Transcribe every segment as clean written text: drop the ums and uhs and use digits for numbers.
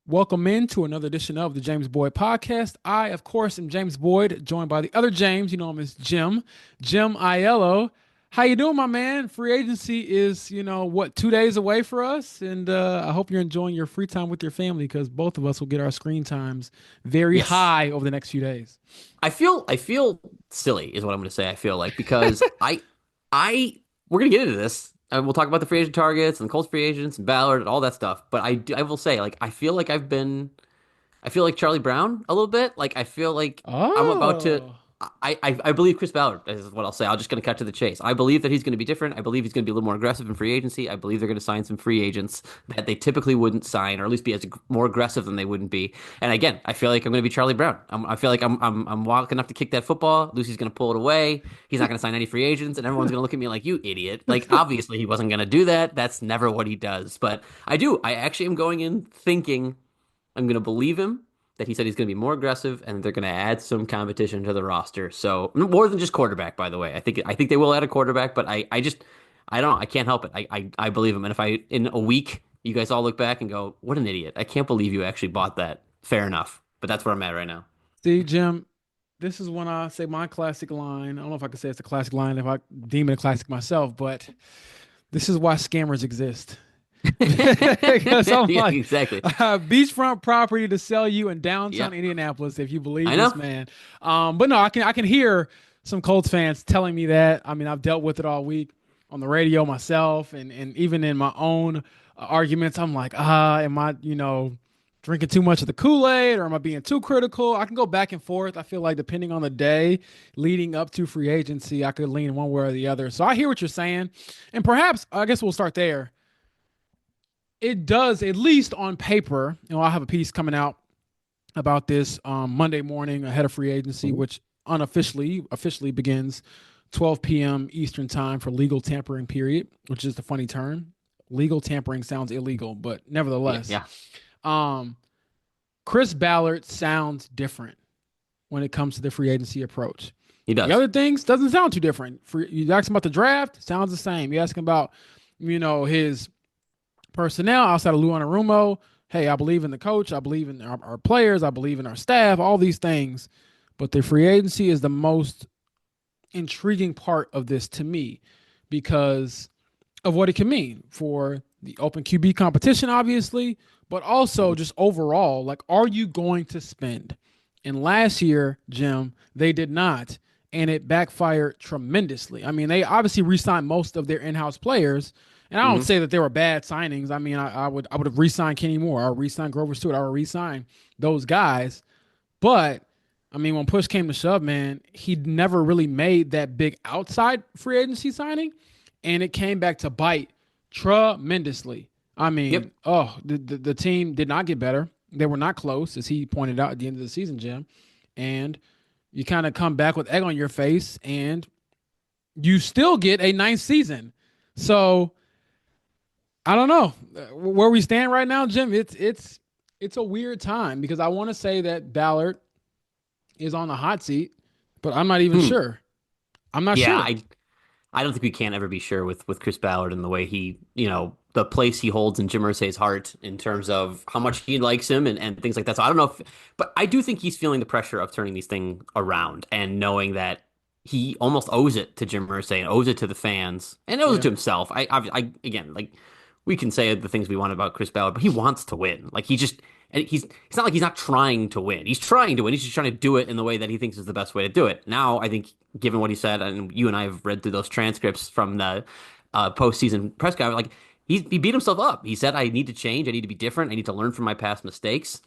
Welcome in to another edition of the James Boyd Podcast. I, of course, am James Boyd, joined by the other James. You know him as Jim Aiello. How you doing, my man? Free agency is, 2 days away for us, and I hope you're enjoying your free time with your family because both of us will get our screen times very Yes. high over the next few days. I feel silly is what I'm going to say. I feel like because I we're going to get into this. And we'll talk about the free agent targets and Colts free agents and Ballard and all that stuff. But I will say like I feel like Charlie Brown a little bit. Like I feel like I'm about to. Oh, I believe Chris Ballard is what I'll say. I'm just going to cut to the chase. I believe that he's going to be different. I believe he's going to be a little more aggressive in free agency. I believe they're going to sign some free agents that they typically wouldn't sign, or at least be more aggressive than they wouldn't be. And again, I feel like I'm going to be Charlie Brown. I feel like I'm walking up to kick that football. Lucy's going to pull it away. He's not going to sign any free agents, and everyone's going to look at me like you idiot. Like obviously he wasn't going to do that. That's never what he does. But I do. I actually am going in thinking I'm going to believe him that he said he's going to be more aggressive and they're going to add some competition to the roster. So more than just quarterback, by the way. I think they will add a quarterback, but I don't know. I can't help it. I believe him. And if I in a week you guys all look back and go, "What an idiot! I can't believe you actually bought that." Fair enough. But that's where I'm at right now. see, Jim, this is when I say my classic line. I don't know if I can say it's a classic line if I deem it a classic myself, but this is why scammers exist. Because I'm Yeah, like, exactly. beachfront property to sell you in downtown Yep. Indianapolis, if you believe I this know. man. But no, I can hear some Colts fans telling me that. I mean, I've dealt with it all week on the radio myself, and even in my own arguments. I'm like, am I, drinking too much of the Kool-Aid, or am I being too critical? I can go back and forth. I feel like depending on the day leading up to free agency, I could lean one way or the other. So I hear what you're saying, and perhaps I guess we'll start there. It does, at least on paper. I have a piece coming out about this Monday morning ahead of free agency, Mhm. which officially begins 12 p.m. Eastern time for legal tampering period, which is the funny term. Legal tampering sounds illegal, but Yeah, nevertheless, yeah. um, Chris Ballard sounds different when it comes to the free agency approach. He The does. other things doesn't sound too different. You ask him about the draft, sounds the same. You ask him about, his personnel outside of Lou Anarumo. Hey, I believe in the coach. I believe in our players. I believe in our staff, all these things. But the free agency is the most intriguing part of this to me because of what it can mean for the open QB competition, obviously, but also Mhm. just overall. Like, are you going to spend? And last year, Jim, they did not, and it backfired tremendously. I mean, they obviously re-signed most of their in-house players, and I don't Mhm. say that they were bad signings. I mean, I would have re-signed Kenny Moore, I would re-sign Grover Stewart, I would re-sign those guys. But I mean, when push came to shove, man, he never really made that big outside free agency signing, and it came back to bite tremendously. I Yep. mean, the team did not get better. They were not close, as he pointed out at the end of the season, Jim. And you kind of come back with egg on your face, and you still get a ninth season. So I don't know where we stand right now, Jim. It's a weird time because I want to say that Ballard is on the hot seat, but I'm not even Hmm. sure. I'm not Yeah, sure. I don't think we can ever be sure with Chris Ballard and the way he, the place he holds in Jim Irsay's heart in terms of how much he likes him and things like that. So I don't know if, but I do think he's feeling the pressure of turning these things around and knowing that he almost owes it to Jim Irsay and owes it to the fans and owes it Yeah. to himself. I again, like we can say the things we want about Chris Ballard, but he wants to win. Like he just, and it's not like he's not trying to win. He's trying to win. He's just trying to do it in the way that he thinks is the best way to do it. Now, I think given what he said, and you and I have read through those transcripts from the postseason press conference, like he beat himself up. He said, "I need to change. I need to be different. I need to learn from my past mistakes."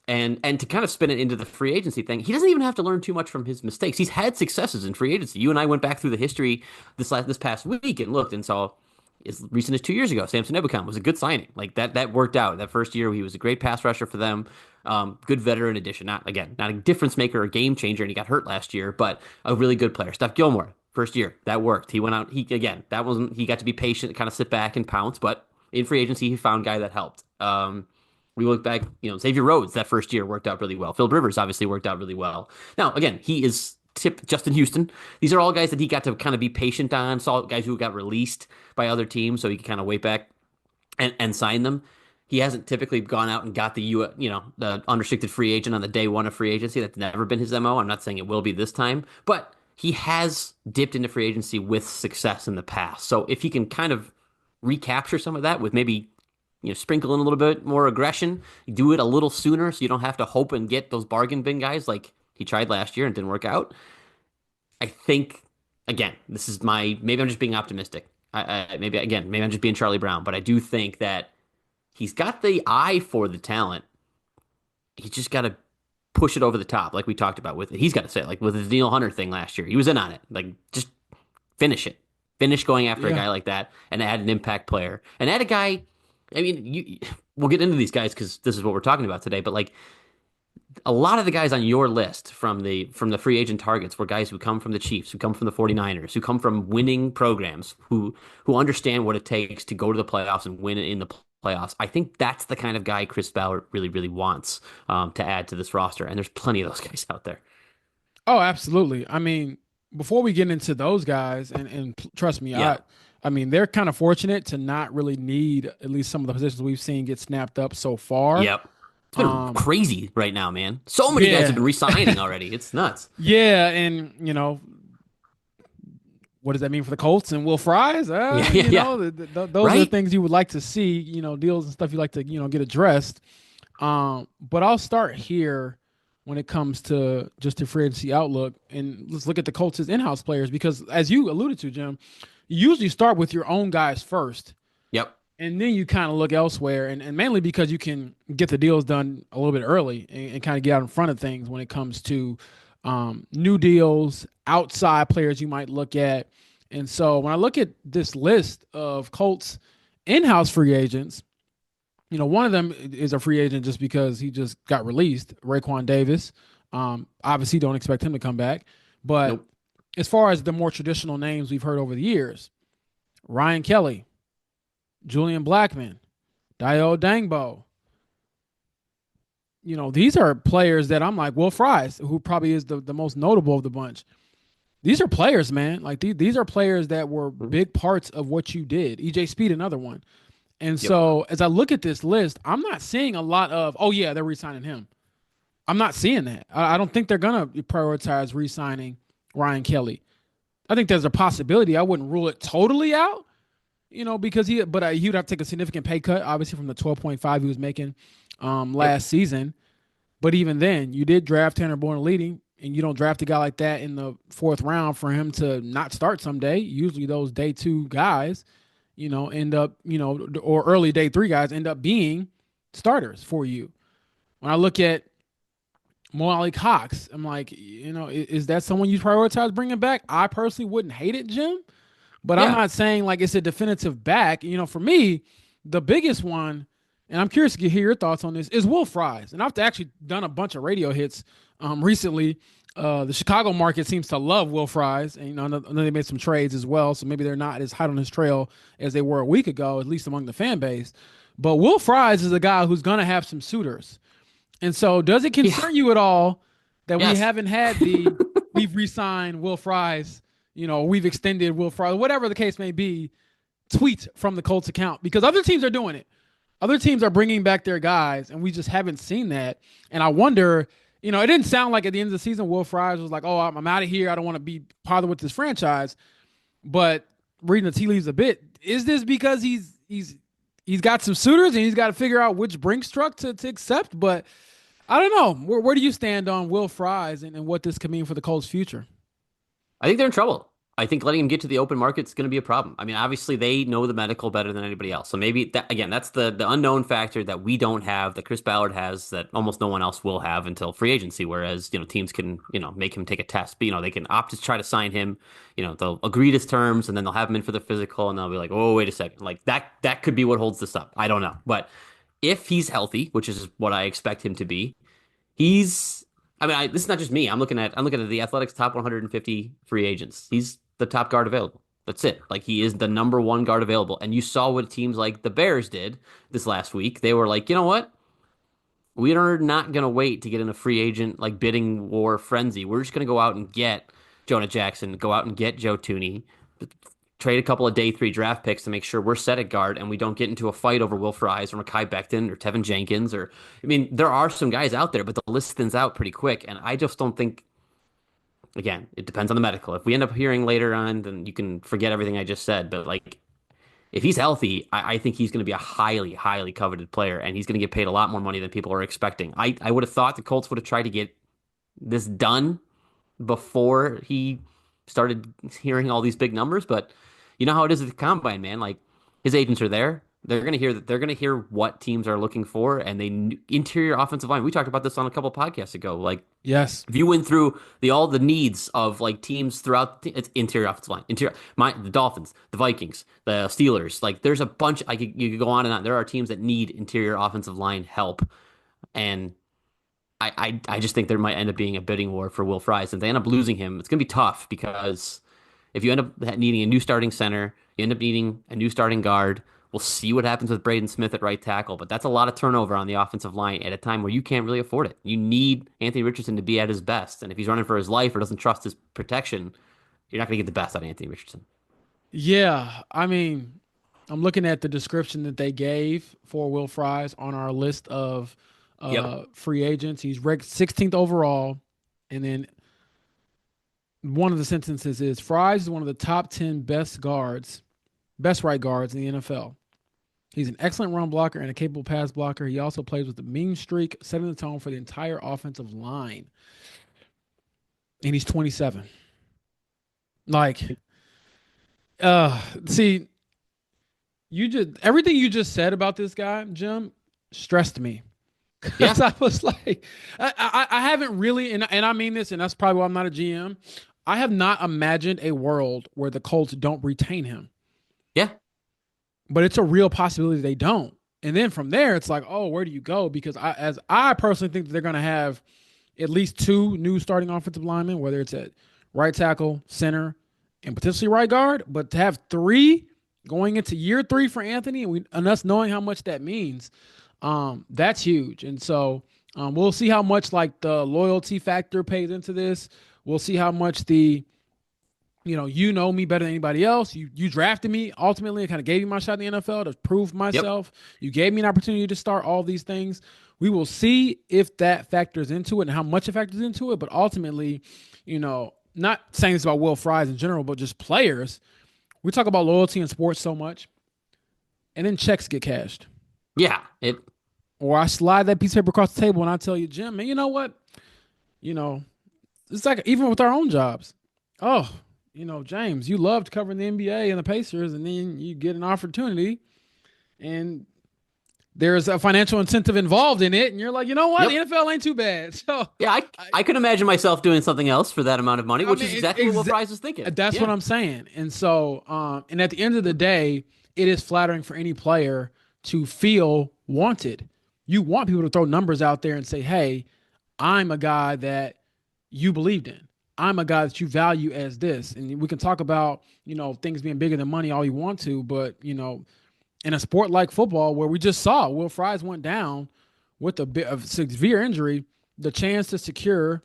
And to kind of spin it into the free agency thing, he doesn't even have to learn too much from his mistakes. He's had successes in free agency. You and I went back through the history this past week and looked and saw as recent as 2 years ago, Samson Ebukam was a good signing. Like that worked out. That first year, he was a great pass rusher for them. Good veteran addition. Not a difference maker or game changer, and he got hurt last year, but a really good player. Steph Gilmore, first year, that worked. He went out. That wasn't. He got to be patient, kind of sit back and pounce. But in free agency, he found a guy that helped. We look back, Xavier Rhodes that first year worked out really well. Phil Rivers obviously worked out really well. Now, again, he is tip Justin Houston. These are all guys that he got to kind of be patient on. Saw guys who got released by other teams, so he could kind of wait back and sign them. He hasn't typically gone out and got the unrestricted free agent on the day one of free agency. That's never been his MO. I'm not saying it will be this time, but he has dipped into free agency with success in the past. So if he can kind of recapture some of that with maybe sprinkle in a little bit more aggression, do it a little sooner so you don't have to hope and get those bargain bin guys like he tried last year and didn't work out. I think again, this is maybe I'm just being optimistic. Maybe I'm just being Charlie Brown, but I do think that he's got the eye for the talent. He's just got to push it over the top, like we talked about with it. He's got to say it, like with the Daniel Hunter thing last year. He was in on it. Like just finish it. Finish going after a Yeah. guy like that and add an impact player and add a guy. I mean, we'll get into these guys because this is what we're talking about today. But like a lot of the guys on your list from the free agent targets were guys who come from the Chiefs, who come from the 49ers, who come from winning programs, who understand what it takes to go to the playoffs and win in the playoffs. I think that's the kind of guy Chris Ballard really, really wants to add to this roster. And there's plenty of those guys out there. Oh, absolutely. I mean, before we get into those guys, and trust me, Yeah. I mean, they're kind of fortunate to not really need at least some of the positions we've seen get snapped up so far. Yep. It's been Um, crazy right now, man. So many guys have yeah, been re-signing already. It's nuts. yeah, and what does that mean for the Colts and Will Fries? Yeah, yeah, yeah. Those are the Right? things you would like to see, deals and stuff you like to, get addressed. But I'll start here when it comes to just the free agency outlook, and let's look at the Colts' in-house players because, as you alluded to, Jim, you usually start with your own guys first, Yep. and then you kind of look elsewhere, and mainly because you can get the deals done a little bit early and kind of get out in front of things when it comes to new deals, outside players you might look at. And so when I look at this list of Colts in-house free agents, one of them is a free agent just because he just got released, Raekwon Davis. Obviously, don't expect him to come back. But Nope. as far as the more traditional names we've heard over the years, Ryan Kelly, Julian Blackman, Dio Dangbo. These are players that I'm like, Will Fries, who probably is the most notable of the bunch. These are players, man. Like these are players that were Mhm. big parts of what you did. EJ Speed, another one. And Yep. so as I look at this list, I'm not seeing a lot of, oh yeah, they're re-signing him. I'm not seeing that. I don't think they're gonna prioritize re-signing Ryan Kelly. I think there's a possibility. I wouldn't rule it totally out, because he would have to take a significant pay cut, obviously from the 12.5 he was making Yep. last season. But even then, you did draft Tanner Bourne leading, and you don't draft a guy like that in the fourth round for him to not start someday. Usually those day two guys, end up, or early day three guys end up being starters for you. When I look at Mo Cox, I'm like, is that someone you prioritize bringing back? I personally wouldn't hate it, Jim, but I'm Yeah. not saying like it's a definitive back. For me, the biggest one, and I'm curious to hear your thoughts on this, is Will Fries. And I've actually done a bunch of radio hits recently. The Chicago market seems to love Will Fries, and I know they made some trades as well, so maybe they're not as hot on his trail as they were a week ago, at least among the fan base. But Will Fries is a guy who's going to have some suitors. And so, does it Yeah. concern you at all that we Yes. haven't had we've re-signed Will Fries, we've extended Will Fries, whatever the case may be, tweet from the Colts account? Because other teams are doing it. Other teams are bringing back their guys, and we just haven't seen that. And I wonder, it didn't sound like at the end of the season, Will Fries was like, oh, I'm out of here. I don't want to be bothered with this franchise. But reading the tea leaves a bit, is this because he's got some suitors and he's got to figure out which Brinks truck to accept? But I don't know. Where do you stand on Will Fries and what this could mean for the Colts' future? I think they're in trouble. I think letting him get to the open market is going to be a problem. I mean, obviously they know the medical better than anybody else. So maybe that again, that's the unknown factor that we don't have, that Chris Ballard has, that almost no one else will have until free agency. Whereas, teams can, make him take a test, but they can opt to try to sign him. They'll agree to terms and then they'll have him in for the physical and they'll be like, oh, wait a second. Like that could be what holds this up. I don't know. But if he's healthy, which is what I expect him to be, he's this is not just me. I'm looking at the Athletics top 150 free agents. He's the top guard available. That's it. Like he is the number one guard available. And you saw what teams like the Bears did this last week. They were like, you know what? We are not gonna wait to get in a free agent like bidding war frenzy. We're just gonna go out and get Jonah Jackson, go out and get Joe Tooney. trade a couple of day 3 draft picks to make sure we're set at guard and we don't get into a fight over Will Fries or Mekhi Becton or Tevin Jenkins or I mean, there are some guys out there, but the list thins out pretty quick. And I just don't think, again, it depends on the medical. If we end up hearing later on, then you can forget everything I just said. But like, if he's healthy, I think he's going to be a highly, highly coveted player, and he's going to get paid a lot more money than people are expecting. I would have thought the Colts would have tried to get this done before he started hearing all these big numbers, but you know how it is at the combine, man. Like his agents are there. They're going to hear that. They're going to hear what teams are looking for, and interior offensive line. We talked about this on a couple podcasts ago. Like, Yes. if you went through all the needs of like teams throughout it's interior offensive line, the Dolphins, the Vikings, the Steelers, like there's a bunch. You could go on and on. There are teams that need interior offensive line help, and I just think there might end up being a bidding war for Will Fries. If they end up losing him, it's going to be tough because if you end up needing a new starting center, you end up needing a new starting guard. We'll see what happens with Braden Smith at right tackle, but that's a lot of turnover on the offensive line at a time where you can't really afford it. You need Anthony Richardson to be at his best, and if he's running for his life or doesn't trust his protection, you're not going to get the best out of Anthony Richardson. Yeah, I mean, I'm looking at the description that they gave for Will Fries on our list of Yep. free agents. He's ranked 16th overall, and then one of the sentences is Fries is one of the top 10 best right guards in the NFL. He's an excellent run blocker and a capable pass blocker. He also plays with a mean streak, setting the tone for the entire offensive line. And he's 27. Like, see, you just everything you just said about this guy, Jim, stressed me. Yeah. Because I was like, I haven't really, and I mean this, and that's probably why I'm not a GM. I have not imagined a world where the Colts don't retain him, Yeah. but it's a real possibility they don't. And then from there, it's like, oh, where do you go? Because I personally think that they're going to have at least two new starting offensive linemen, whether it's at right tackle, center, and potentially right guard. But to have three going into year 3 for Anthony, and us knowing how much that means, that's huge. And so we'll see how much like the loyalty factor pays into this. We'll see how much you know me better than anybody else. You drafted me ultimately and kind of gave me my shot in the NFL to prove Yep. myself. You gave me an opportunity to start all these things. We will see if that factors into it and how much it factors into it. But ultimately, not saying this about Will Fries in general, but just players. We talk about loyalty in sports so much, and then checks get cashed. Yeah. It. Or I slide that piece of paper across the table and I tell you, Jim, man, you know what? You know, it's like even with our own jobs. Oh, James, you loved covering the NBA and the Pacers, and then you get an opportunity, and there's a financial incentive involved in it, and you're like, you know what? Yep. The NFL ain't too bad. So, Yeah. I could imagine myself doing something else for that amount of money, I which mean, is exactly what Will Fries is thinking. that's what Yeah. I'm saying. And so, and at the end of the day, it is flattering for any player to feel wanted. You want people to throw numbers out there and say, hey, I'm a guy that you believed in. I'm a guy that you value as this. And we can talk about, things being bigger than money all you want to, but, in a sport like football where we just saw Will Fries went down with a bit of severe injury, the chance to secure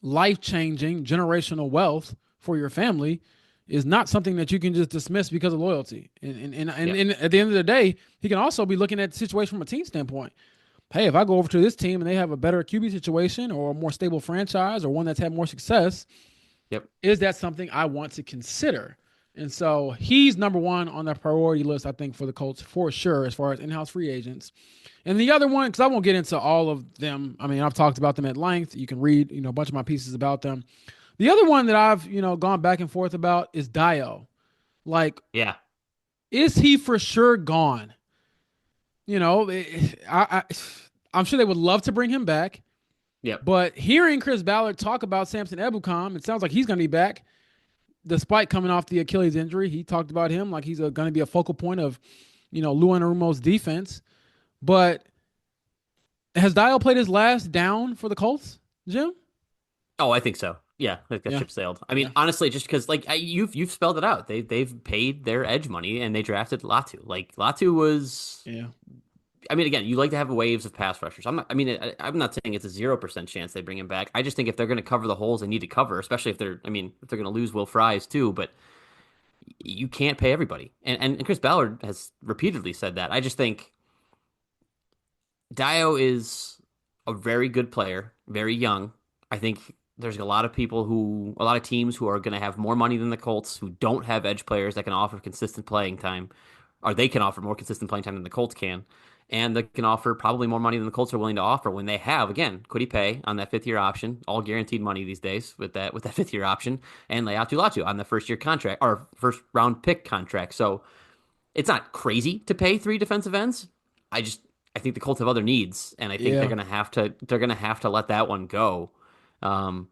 life-changing generational wealth for your family is not something that you can just dismiss because of loyalty. And at the end of the day, he can also be looking at the situation from a team standpoint. Hey, if I go over to this team and they have a better QB situation or a more stable franchise or one that's had more success, Yep. is that something I want to consider? And so he's number one on the priority list, I think, for the Colts for sure, as far as in-house free agents. And the other one, because I won't get into all of them. I mean, I've talked about them at length. You can read, a bunch of my pieces about them. The other one that I've, gone back and forth about is Dio. Like, Yeah. is he for sure gone? I'm sure they would love to bring him back. Yep. But hearing Chris Ballard talk about Samson Ebukam, it sounds like he's going to be back despite coming off the Achilles injury. He talked about him like he's going to be a focal point of, Lou Anarumo's defense. But has Dio played his last down for the Colts, Jim? Oh, I think so. Yeah, I think that Yeah. ship sailed. I mean, honestly, just because you've spelled it out. They've paid their edge money and they drafted Latu. Like Latu was. Yeah. I mean, again, you like to have waves of pass rushers. I'm not saying it's a 0% chance they bring him back. I just think if they're going to cover the holes they need to cover, especially if they're going to lose Will Fries too. But you can't pay everybody. And Chris Ballard has repeatedly said that. I just think Dio is a very good player, very young. I think there's a lot of teams who are going to have more money than the Colts who don't have edge players that can offer consistent playing time, or they can offer more consistent playing time than the Colts can. And they can offer probably more money than the Colts are willing to offer when they have, again, Kwity Paye on that 5th year option, all guaranteed money these days with that 5th year option, and Leatu Latu on the 1st year contract or first round pick contract. So it's not crazy to pay 3 defensive ends. I just I think the Colts have other needs, and I think Yeah, they're gonna have to let that one go. Um,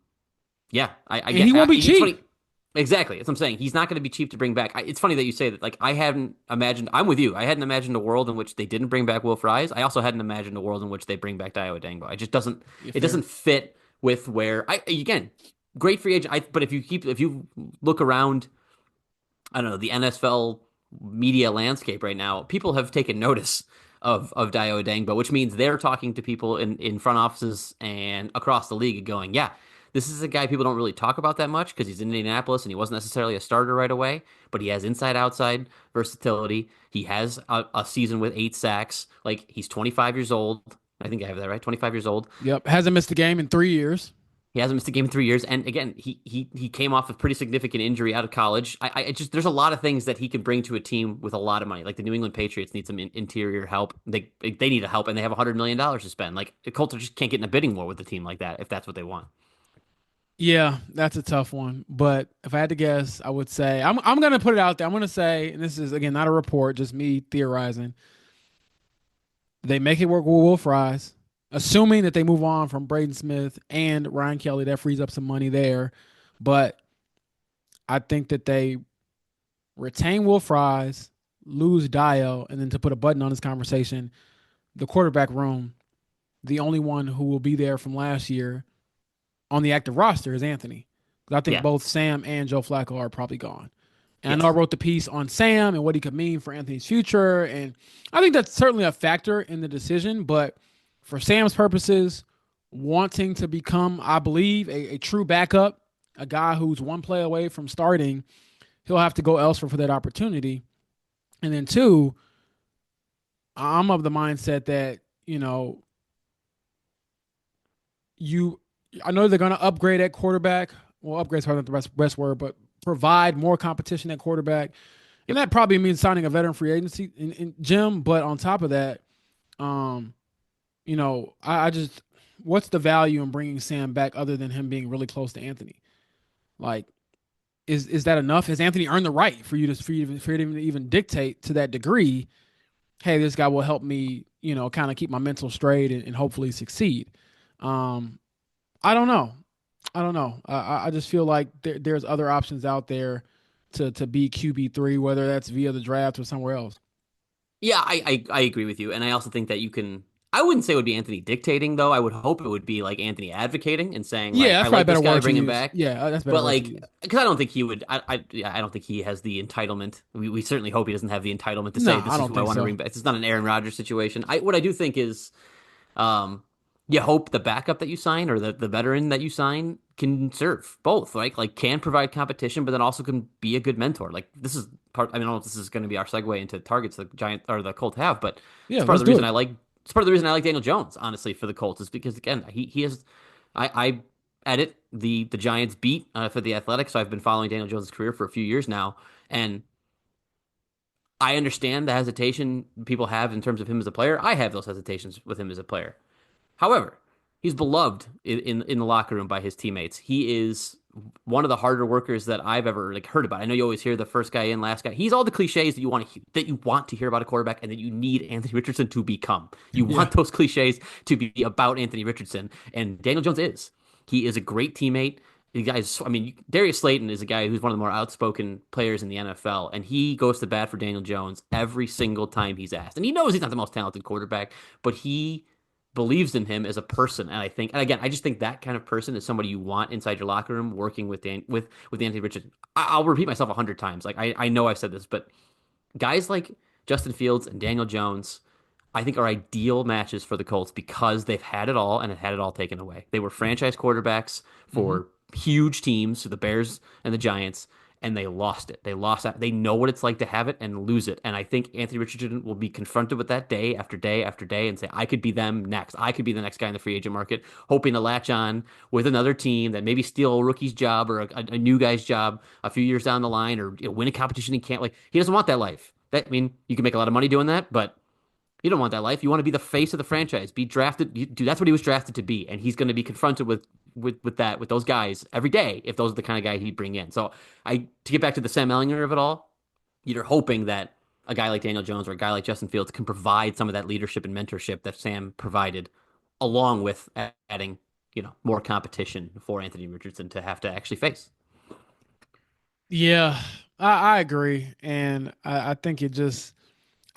yeah, I and get he won't be it's cheap. funny. Exactly, that's what I'm saying. He's not going to be cheap to bring back. It's funny that you say that. Like I hadn't imagined. I'm with you. I hadn't imagined a world in which they didn't bring back Will Fries. I also hadn't imagined a world in which they bring back Dio Dangbo. It just doesn't. Yeah, It fair. doesn't fit with where I again. Great free agent. But if you look around, I don't know, the NFL media landscape right now, people have taken notice of Dio Dangbo, which means they're talking to people in front offices and across the league and going, yeah, this is a guy people don't really talk about that much because he's in Indianapolis and he wasn't necessarily a starter right away, but he has inside outside versatility. He has a season with 8 sacks. Like he's 25 years old. I think I have that right. 25 years old. Yep, hasn't missed a game in 3 years. He hasn't missed a game in 3 years, and again, he came off a pretty significant injury out of college. I just there's a lot of things that he can bring to a team with a lot of money. Like the New England Patriots need some interior help. They need a help, and they have $100 million to spend. Like the Colts just can't get in a bidding war with a team like that if that's what they want. Yeah, that's a tough one. But if I had to guess, I would say I'm gonna put it out there. I'm gonna say, and this is again not a report, just me theorizing. They make it work with Will Fries, assuming that they move on from Braden Smith and Ryan Kelly. That frees up some money there. But I think that they retain Will Fries, lose Dio, and then to put a button on this conversation, the quarterback room, the only one who will be there from last year on the active roster is Anthony. Because I think Yeah. both Sam and Joe Flacco are probably gone. And I know I Yes. wrote the piece on Sam and what he could mean for Anthony's future. And I think that's certainly a factor in the decision. But for Sam's purposes, wanting to become, I believe, a true backup, a guy who's one play away from starting, he'll have to go elsewhere for that opportunity. And then, two, I'm of the mindset that, you, I know they're going to upgrade at quarterback. Well, upgrade is probably not the best word, but provide more competition at quarterback. And Yep. that probably means signing a veteran free agency in Jim. But on top of that, um, I just, what's the value in bringing Sam back other than him being really close to Anthony? Like, is that enough? Has Anthony earned the right for you to even dictate to that degree? Hey, this guy will help me, kind of keep my mental straight and hopefully succeed. Um, I don't know. I don't know. I just feel like there's other options out there to be QB3, whether that's via the draft or somewhere else. Yeah, I agree with you, and I also think that you can. I wouldn't say it would be Anthony dictating, though. I would hope it would be like Anthony advocating and saying, Yeah, like, I that's probably a like this better guy, word to bring him use. back. Yeah, that's a better But word to like, use. because I don't think he would. Yeah, I don't think he has the entitlement. We certainly hope he doesn't have the entitlement to No, say I this is don't who I think want to so. bring back. It's not an Aaron Rodgers situation. What I do think is, um, you hope the backup that you sign or the veteran that you sign can serve both, right? Like can provide competition, but then also can be a good mentor. Like this is part. I mean, I don't know if this is going to be our segue into targets the Giant or the Colts have, but Yeah, it's part of let's the do reason it. I like. It's part of the reason I like Daniel Jones, honestly, for the Colts is because again, he has. I edit the Giants beat for the Athletic, so I've been following Daniel Jones' career for a few years now, and I understand the hesitation people have in terms of him as a player. I have those hesitations with him as a player. However, he's beloved in the locker room by his teammates. He is one of the harder workers that I've ever like heard about. I know you always hear the first guy in, last guy. He's all the cliches that you want to hear about a quarterback and that you need Anthony Richardson to become. You Yeah. want those cliches to be about Anthony Richardson, and Daniel Jones is. He is a great teammate. The guys, I mean, Darius Slayton is a guy who's one of the more outspoken players in the NFL, and he goes to bat for Daniel Jones every single time he's asked. And he knows he's not the most talented quarterback, but he believes in him as a person. And I think, and again, I just think that kind of person is somebody you want inside your locker room working with Anthony Richardson. I'll repeat myself 100 times. Like I know I've said this, but guys like Justin Fields and Daniel Jones, I think are ideal matches for the Colts because they've had it all and have had it all taken away. They were franchise quarterbacks Hmm. for huge teams, the Bears and the Giants, and they lost it. They lost that. They know what it's like to have it and lose it. And I think Anthony Richardson will be confronted with that day after day after day and say, I could be them next. I could be the next guy in the free agent market, hoping to latch on with another team that maybe steal a rookie's job or a new guy's job a few years down the line, or win a competition he can't. Like, he doesn't want that life. I mean, you can make a lot of money doing that, but you don't want that life. You want to be the face of the franchise, be drafted. Dude, that's what he was drafted to be, and he's going to be confronted with those guys every day if those are the kind of guy he'd bring in. So to get back to the Sam Ellinger of it all, you're hoping that a guy like Daniel Jones or a guy like Justin Fields can provide some of that leadership and mentorship that Sam provided, along with adding more competition for Anthony Richardson to have to actually face. Yeah, I agree, and I think it just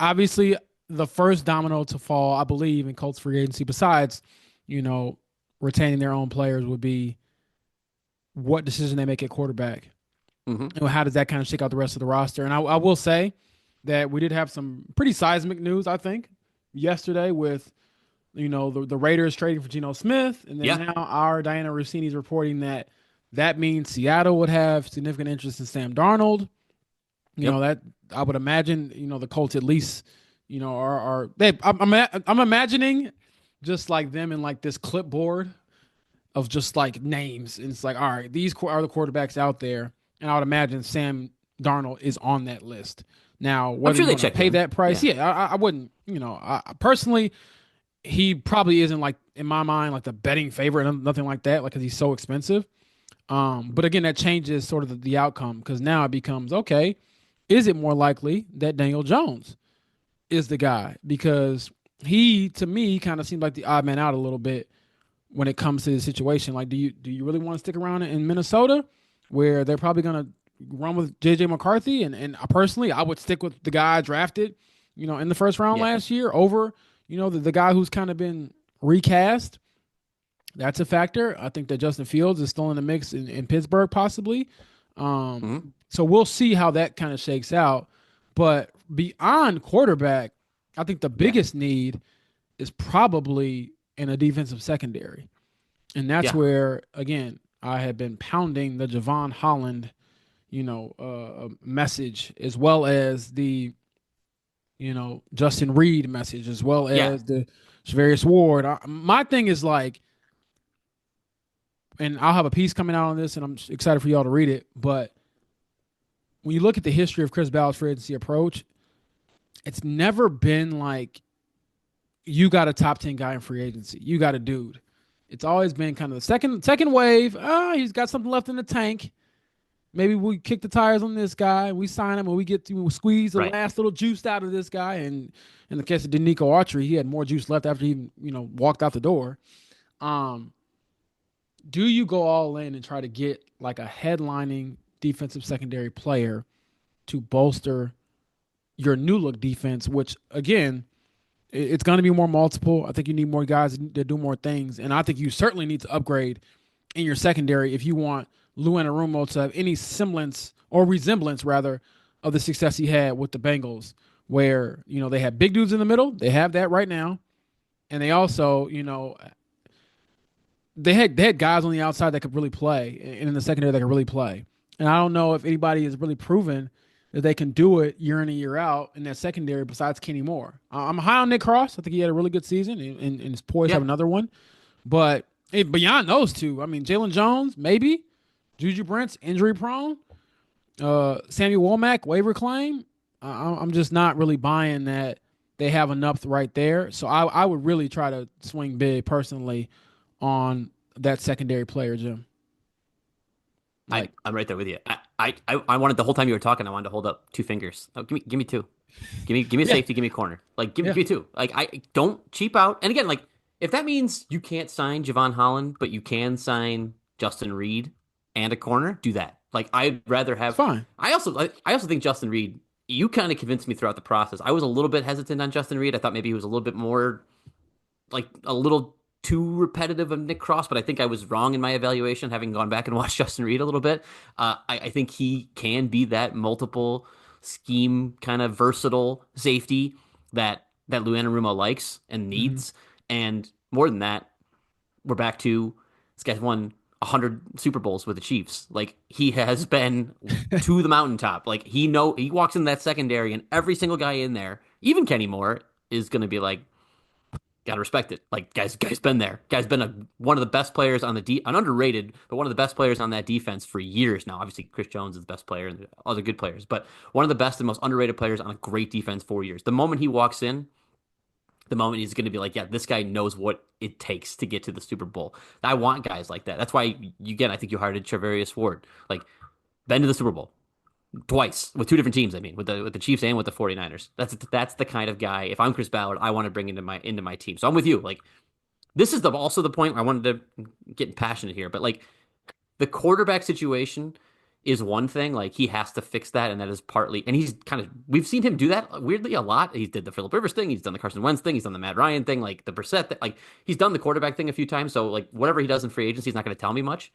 obviously the first domino to fall, I believe, in Colts free agency, besides you know retaining their own players, would be what decision they make at quarterback. Mm-hmm. How does that kind of shake out the rest of the roster? And I will say that we did have some pretty seismic news, I think, yesterday with the Raiders trading for Geno Smith, and then Yeah. now our Diana Rossini is reporting that that means Seattle would have significant interest in Sam Darnold. Yep. That I would imagine. The Colts at least are they. I'm imagining just like them in like this clipboard of just like names, and it's like, all right, these are the quarterbacks out there, and I would imagine Sam Darnold is on that list. Now, I'm whether sure you they want to check pay him. that price, Yeah. yeah, I wouldn't. Personally, he probably isn't like in my mind like the betting favorite, nothing like that, like because he's so expensive. But again, that changes sort of the outcome because now it becomes okay. Is it more likely that Daniel Jones is the guy? Because he, to me, kind of seems like the odd man out a little bit when it comes to the situation. Like, do you really want to stick around in Minnesota, where they're probably gonna run with JJ McCarthy? And personally, I would stick with the guy I drafted, in the first round Yeah. last year over, the guy who's kind of been recast. That's a factor. I think that Justin Fields is still in the mix in Pittsburgh, possibly. Mm-hmm. So we'll see how that kind of shakes out. But beyond quarterback, I think the Yeah. biggest need is probably in a defensive secondary. And that's Yeah. where, again, I have been pounding the Javon Holland, message, as well as the, Justin Reed message, as well Yeah. as the Javarius Ward. My thing is like, and I'll have a piece coming out on this, and I'm excited for y'all to read it. But when you look at the history of Chris Ballard's free agency approach, it's never been like you got a top 10 guy in free agency. You got a dude. It's always been kind of the second wave. He's got something left in the tank. Maybe we kick the tires on this guy. We sign him, and we squeeze the Right. last little juice out of this guy. And in the case of Denico Autry, he had more juice left after he walked out the door. Do you go all in and try to get like a headlining defensive secondary player to bolster your new look defense, which again, it's going to be more multiple. I think you need more guys to do more things. And I think you certainly need to upgrade in your secondary if you want Lou Anarumo to have any semblance or resemblance, rather, of the success he had with the Bengals, where, they have big dudes in the middle. They have that right now. And they also, they had guys on the outside that could really play, and in the secondary that could really play. And I don't know if anybody has really proven that they can do it year in and year out in that secondary besides Kenny Moore. I'm high on Nick Cross. I think he had a really good season and is poised to Yeah. have another one. But beyond those two, I mean, Jalen Jones, maybe. Juju Brent's injury prone. Samuel Womack, waiver claim. I'm just not really buying that they have enough right there. So I would really try to swing big personally on that secondary player, Jim. Like, I'm right there with you. I wanted the whole time you were talking, I wanted to hold up two fingers. Oh, give me two. Give me a yeah, safety, give me a corner. Like give yeah, me two. Like I don't cheap out. And again, like if that means you can't sign Javon Holland, but you can sign Justin Reed and a corner, do that. Like I'd rather it's have. fine. I also think Justin Reed. You kind of convinced me throughout the process. I was a little bit hesitant on Justin Reed. I thought maybe he was a little bit more like a little too repetitive of Nick Cross, but I think I was wrong in my evaluation, having gone back and watched Justin Reed a little bit. I think he can be that multiple scheme kind of versatile safety that Lou Anarumo likes and Mm-hmm. needs. And more than that, we're back to this guy's won 100 Super Bowls with the Chiefs. Like he has been to the mountaintop. Like he walks in that secondary and every single guy in there, even Kenny Moore, is going to be like, gotta respect it. Like guy's been there. Guy's been one of the best players on an underrated, but one of the best players on that defense for years now. Obviously, Chris Jones is the best player and other good players, but one of the best and most underrated players on a great defense for years. The moment he walks in, the moment he's going to be like, yeah, this guy knows what it takes to get to the Super Bowl. I want guys like that. That's why, again, I think you hired Charvarius Ward. Like, been to the Super Bowl twice with two different teams. I mean, with the Chiefs and with the 49ers. That's the kind of guy. If I'm Chris Ballard, I want to bring into my team. So I'm with you. Like, this is also the point where I wanted to get passionate here, but like the quarterback situation is one thing. Like he has to fix that, and that is partly. And we've seen him do that weirdly a lot. He did the Phillip Rivers thing. He's done the Carson Wentz thing. He's done the Matt Ryan thing. Like the Brissett thing. Like he's done the quarterback thing a few times. So like whatever he does in free agency is not going to tell me much.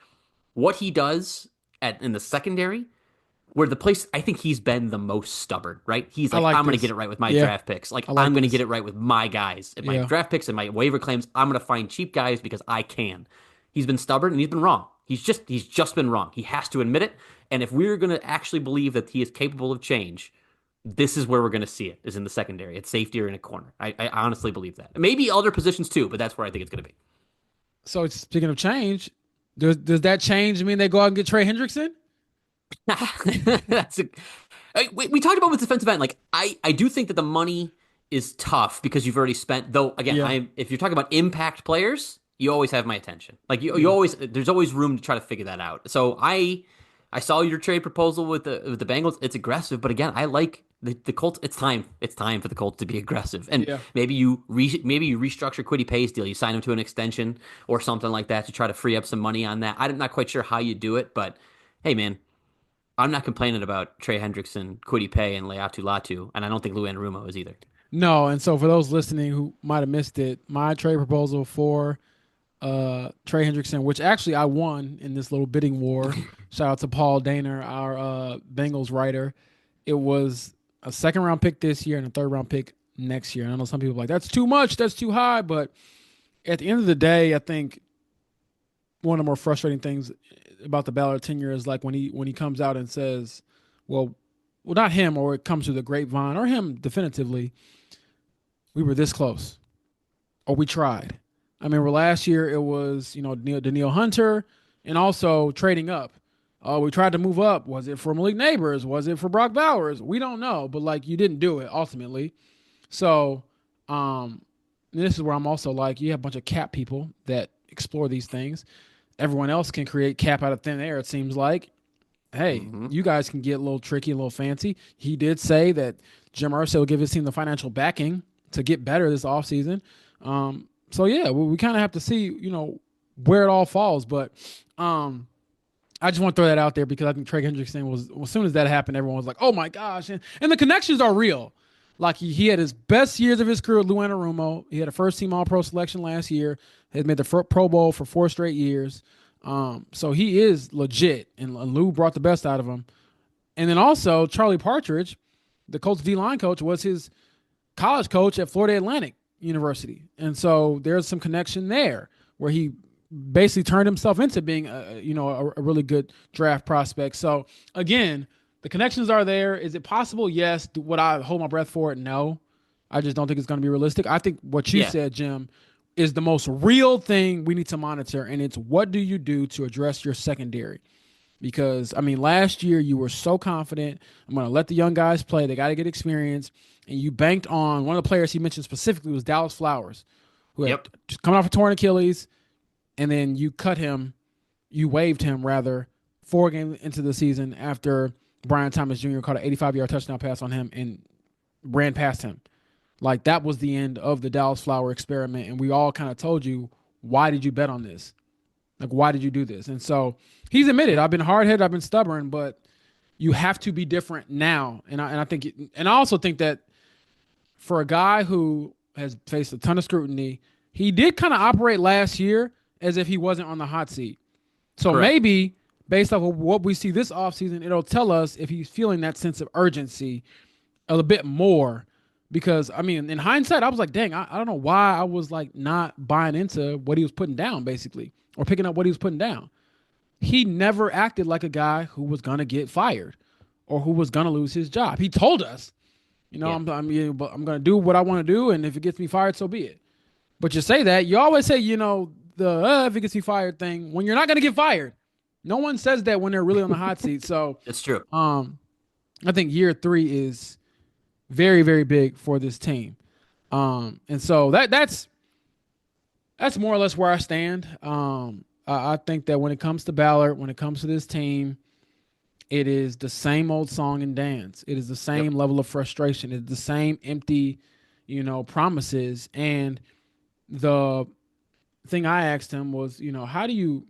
What he does in the secondary, where the place I think he's been the most stubborn, right? He's like, I'm going to get it right with my draft picks. Like I'm going to get it right with my guys and my draft picks and my waiver claims. I'm going to find cheap guys because I can. He's been stubborn and he's been wrong. He's just been wrong. He has to admit it. And if we're going to actually believe that he is capable of change, this is where we're going to see it, is in the secondary, at safety or in a corner. I honestly believe that. Maybe other positions too, but that's where I think it's going to be. So speaking of change, does that change mean they go out and get Trey Hendrickson? We talked about with defensive end. Like I do think that the money is tough because you've already spent. Though again, if you're talking about impact players, you always have my attention. Like you always, there's always room to try to figure that out. So I saw your trade proposal with the Bengals. It's aggressive, but again, I like the Colts. It's time. It's time for the Colts to be aggressive, and maybe you restructure Kwity Paye's deal. You sign him to an extension or something like that to try to free up some money on that. I'm not quite sure how you do it, but hey, man. I'm not complaining about Trey Hendrickson, Kwity Paye, and Leatu Latu, and I don't think Lou Anarumo is either. No, and so for those listening who might have missed it, my trade proposal for Trey Hendrickson, which actually I won in this little bidding war. Shout out to Paul Daner, our Bengals writer. It was a second-round pick this year and a third-round pick next year. And I know some people are like, that's too much, that's too high, but at the end of the day, I think one of the more frustrating things about the Ballard tenure is like when he comes out and says, well, not him, or it comes through the grapevine, or him definitively, we were this close, or we tried. I mean, last year it was, Daniil Hunter, and also trading up. We tried to move up. Was it for Malik Neighbors? Was it for Brock Bowers? We don't know, but like you didn't do it ultimately. So this is where I'm also like, you have a bunch of cap people that explore these things. Everyone else can create cap out of thin air, it seems like. Hey, you guys can get a little tricky, a little fancy. He did say that Jim Irsay will give his team the financial backing to get better this offseason. So, yeah, we kind of have to see, where it all falls. But I just want to throw that out there because I think Trey Hendrickson was, as soon as that happened, everyone was like, oh, my gosh. And the connections are real. Like, he had his best years of his career with Lou Anarumo. He had a first-team All-Pro selection last year. He had made the Pro Bowl for 4 straight years. So he is legit, and Lou brought the best out of him. And then also, Charlie Partridge, the Colts D-line coach, was his college coach at Florida Atlantic University. And so there's some connection there where he basically turned himself into being a really good draft prospect. So, again, the connections are there. Is it possible? Yes. Would I hold my breath for it? No. I just don't think it's going to be realistic. I think what you said, Jim, is the most real thing we need to monitor, and it's what do you do to address your secondary? Because, I mean, last year you were so confident. I'm going to let the young guys play. They got to get experience. And you banked on one of the players he mentioned specifically was Dallas Flowers, who had coming off a torn Achilles, and then you waived him, rather, 4 games into the season after Brian Thomas Jr. caught an 85-yard touchdown pass on him and ran past him. Like, that was the end of the Dallas Flower experiment, and we all kind of told you, why did you bet on this? Like, why did you do this? And so he's admitted, I've been hard-headed, I've been stubborn, but you have to be different now. And I also think that for a guy who has faced a ton of scrutiny, he did kind of operate last year as if he wasn't on the hot seat. So maybe based off of what we see this offseason, it'll tell us if he's feeling that sense of urgency a little bit more. Because, I mean, in hindsight, I was like, dang, I don't know why I was like not buying into what he was putting down, basically, or picking up what he was putting down. he never acted like a guy who was gonna get fired or who was gonna lose his job. He told us, Yeah, I'm gonna do what I want to do, and if it gets me fired, so be it. But you say that, you always say, the if it gets me fired thing when you're not gonna get fired. No one says that when they're really on the hot seat. So, it's true. I think year 3 is very, very big for this team. And so that's more or less where I stand. I think that when it comes to Ballard, when it comes to this team, it is the same old song and dance. It is the Yep. same level of frustration. It's the same empty, promises. And the thing I asked him was, how do you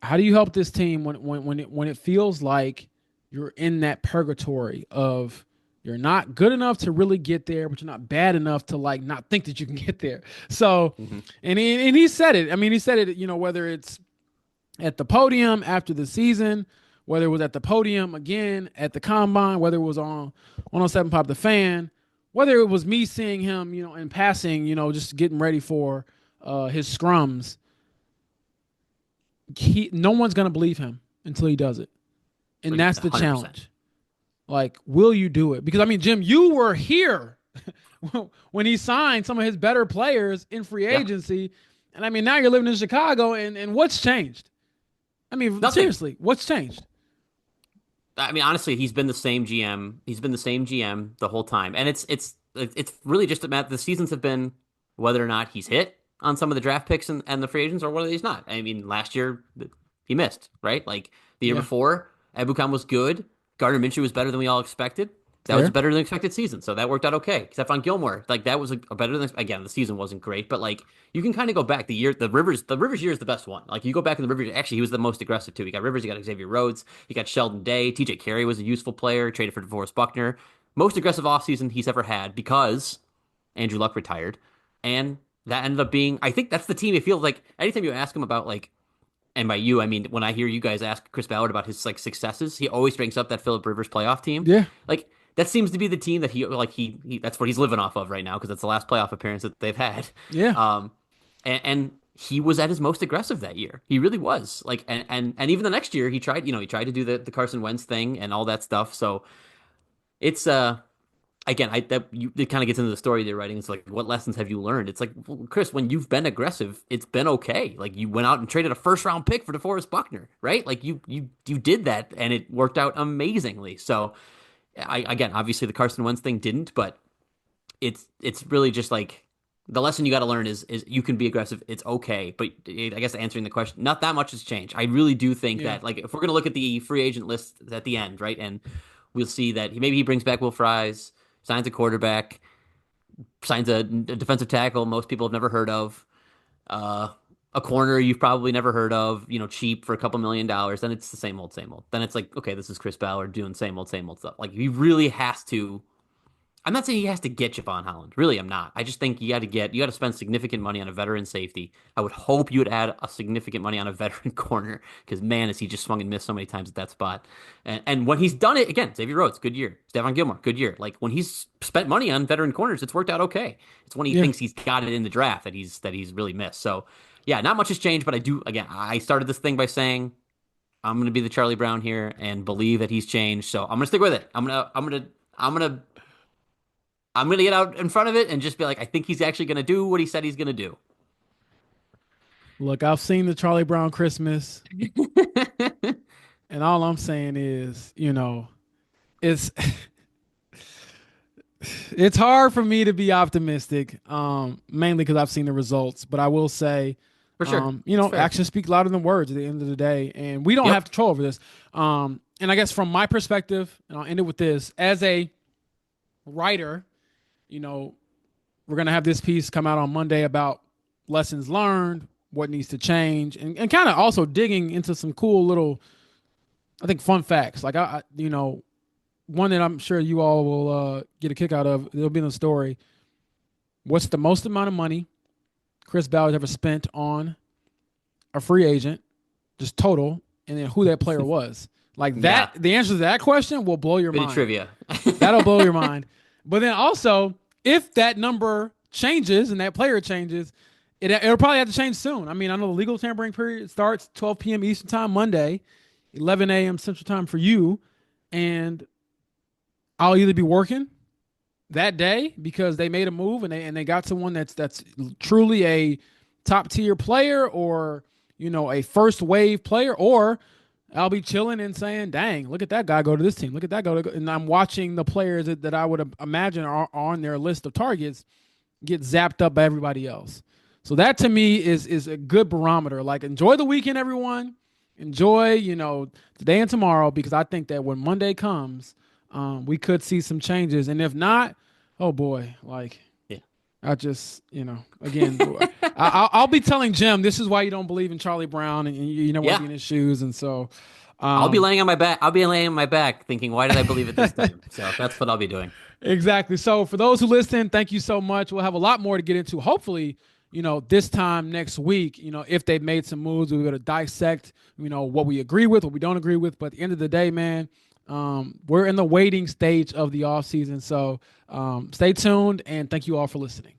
help this team when it feels like you're in that purgatory of you're not good enough to really get there, but you're not bad enough to like not think that you can get there. So, Hmm. and he said it. I mean, he said it. Whether it's at the podium after the season, whether it was at the podium again at the combine, whether it was on 107 Pop the Fan, whether it was me seeing him, in passing, just getting ready for his scrums. No one's gonna believe him until he does it, and Like that's the 100%. challenge. Like, will you do it? Because I mean, Jim, you were here when he signed some of his better players in free Yeah. agency, and I mean, now you're living in Chicago, and what's changed? I mean, Nothing. seriously, what's changed? I mean, honestly, he's been the same GM. He's been the same GM the whole time, and it's really just about the seasons have been whether or not he's hit on some of the draft picks and the free agents, or whether he's not. I mean, last year he missed, right? Like the year Yeah, before, Ebukam was good. Gardner Minshew was better than we all expected. That was a fair. better than expected season, so that worked out okay. Stephon Gilmore, like that was a better than again. The season wasn't great, but like you can kind of go back the Rivers year is the best one. Like you go back in the Rivers, actually he was the most aggressive too. He got Rivers, he got Xavier Rhodes, he got Sheldon Day, TJ Carey was a useful player, traded for DeForest Buckner, most aggressive offseason he's ever had because Andrew Luck retired, and that ended up being. I think that's the team. It feels like anytime you ask him about like and by you, I mean when I hear you guys ask Chris Ballard about his like successes, he always brings up that Philip Rivers playoff team. Yeah, Like that seems to be the team that he that's what he's living off of right now because that's the last playoff appearance that they've had. yeah, Um, and he was at his most aggressive that year. He really was. Like and even the next year he tried to do the Carson Wentz thing and all that stuff. So it's again, it kind of gets into the story they're writing. It's like, what lessons have you learned? It's like, well, Chris, when you've been aggressive, it's been okay. Like you went out and traded a first round pick for DeForest Buckner, right? Like you did that, and it worked out amazingly. So, again, obviously the Carson Wentz thing didn't, but it's really just like the lesson you got to learn is you can be aggressive. It's okay, but I guess answering the question, not that much has changed. I really do think yeah. that like if we're gonna look at the free agent list at the end, right, and we'll see that maybe he brings back Will Fries, signs a quarterback, signs a defensive tackle most people have never heard of, uh, a corner you've probably never heard of, cheap for a couple $1 million. Then it's the same old, same old. Then it's like, okay, this is Chris Ballard doing same old stuff. Like he really has to. I'm not saying he has to get Javon Holland. Really, I'm not. I just think you got to spend significant money on a veteran safety. I would hope you would add a significant money on a veteran corner because man, has he just swung and missed so many times at that spot. And when he's done it again, Xavier Rhodes, good year. Stephon Gilmore, good year. Like when he's spent money on veteran corners, it's worked out okay. It's when he Yeah. thinks he's got it in the draft that he's really missed. So yeah, not much has changed, but I do again. I started this thing by saying I'm going to be the Charlie Brown here and believe that he's changed. So I'm going to stick with it. I'm gonna get out in front of it and just be like, I think he's actually gonna do what he said he's gonna do. Look, I've seen the Charlie Brown Christmas, and all I'm saying is, it's it's hard for me to be optimistic, mainly because I've seen the results. But I will say, For sure. It's fair. actions speak louder than words at the end of the day, and we don't have Yep. control over this. And I guess from my perspective, and I'll end it with this: as a writer, we're gonna have this piece come out on Monday about lessons learned, what needs to change, and kind of also digging into some cool little, I think, fun facts. Like one that I'm sure you all will get a kick out of. It'll be in the story. What's the most amount of money Chris Ballard ever spent on a free agent, just total, and then who that player was? Like that, Yeah. the answer to that question will blow your Bit of mind. trivia. That'll blow your mind. But then also, if that number changes and that player changes, It'll probably have to change soon. I mean, I know the legal tampering period starts 12 p.m. Eastern time Monday, 11 a.m. Central time for you, and I'll either be working that day because they made a move and they got someone that's truly a top tier player, or a first wave player, or I'll be chilling and saying, "Dang, look at that guy go to this team. Look at that go to," and I'm watching the players that I would imagine are on their list of targets get zapped up by everybody else. So that to me is a good barometer. Like, enjoy the weekend, everyone. Enjoy, today and tomorrow, because I think that when Monday comes, we could see some changes. And if not, oh boy, like, Yeah. I just, again, I'll be telling Jim this is why you don't believe in Charlie Brown, and you know what, Yeah. be in his shoes. And so, I'll be laying on my back. I'll be laying on my back thinking, why did I believe it this time? So that's what I'll be doing. exactly. So for those who listen, thank you so much. We'll have a lot more to get into. Hopefully, this time next week, if they've made some moves, we're going to dissect, what we agree with, what we don't agree with. But at the end of the day, man, we're in the waiting stage of the offseason. So stay tuned, and thank you all for listening.